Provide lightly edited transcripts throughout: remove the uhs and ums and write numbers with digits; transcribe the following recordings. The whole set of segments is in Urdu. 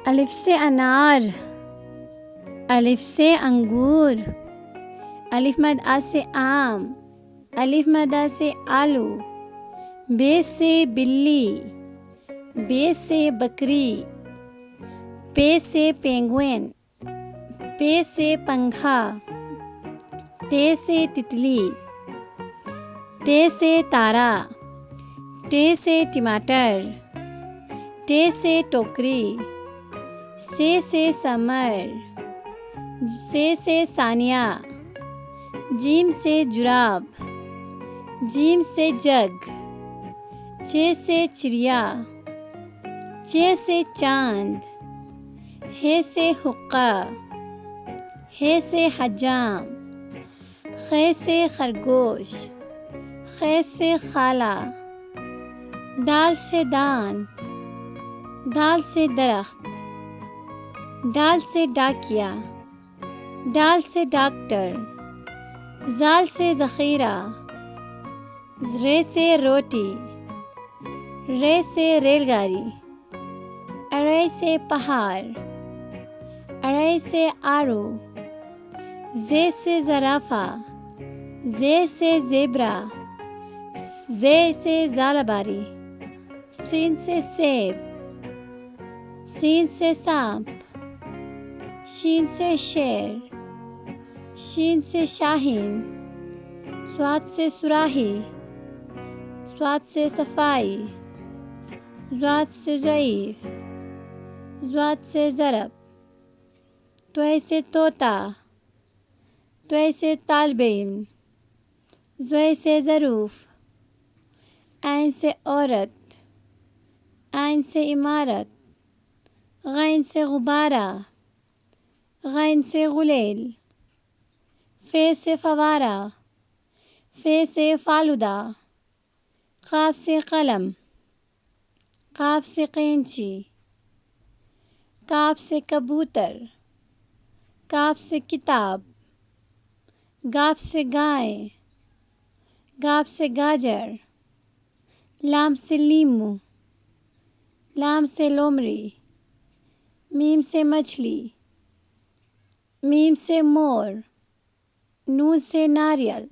الف سے انار، الف سے انگور، الف مد آ سے آم، الف مد آ سے آلو، بے سے بلی، بے سے بکری، پے سے پینگوئن، پے سے پنکھا، تے سے تتلی، تے سے تارا، ٹے سے ٹماٹر، ٹے سے ٹوکری، سے سمر، سے ثانیہ، جیم سے جراب، جیم سے جگ، چے سے چڑیا، چے سے چاند، ہے سے حقہ، ہے سے حجام، خے سے خرگوش، خے سے خالہ، دال سے دانت، دال سے درخت، ڈال سے ڈاکیا، ڈال سے ڈاکٹر، زال سے ذخیرہ، رے سے روٹی، رے سے ریل گاڑی، ارے سے پہاڑ، ارے سے آڑو، زے سے زرافہ، زے سے زیبرا، زے سے زالباری، سین سے سیب، سین سے سانپ، شین سے شیر، شین سے شاہین، صاد سے صراحی، صاد سے صفائی، ضاد سے ضعیف، ضاد سے ضرب، طے سے طوطا، طے سے طالب علم، ضے سے ظروف، عین سے عورت، عین سے عمارت، غین سے غبارہ، غین سے غلیل، فے سے فوارہ، فے سے فالودہ، قاف سے قلم، قاف سے قینچی، کاف سے کبوتر، کاف سے کتاب، گاف سے گائے، گاف سے گاجر، لام سے لیمو، لام سے لومڑی، میم سے مچھلی، میم سے مور، نون سے ناریل،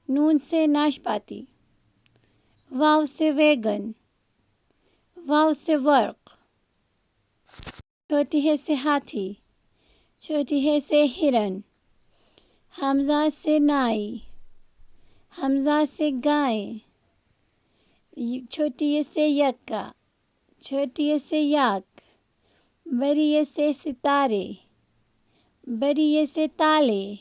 نون سے ناشپاتی، واو سے ویگن، واو سے ورق، چھوٹی ہے سے ہاتھی، چھوٹی ہے سے ہرن، حمزہ سے نائی، حمزہ سے گائے، چھوٹی ہے سے یکا، چھوٹی ہے سے یاک، بری ہے سے ستارے، بری ہے سے تالے،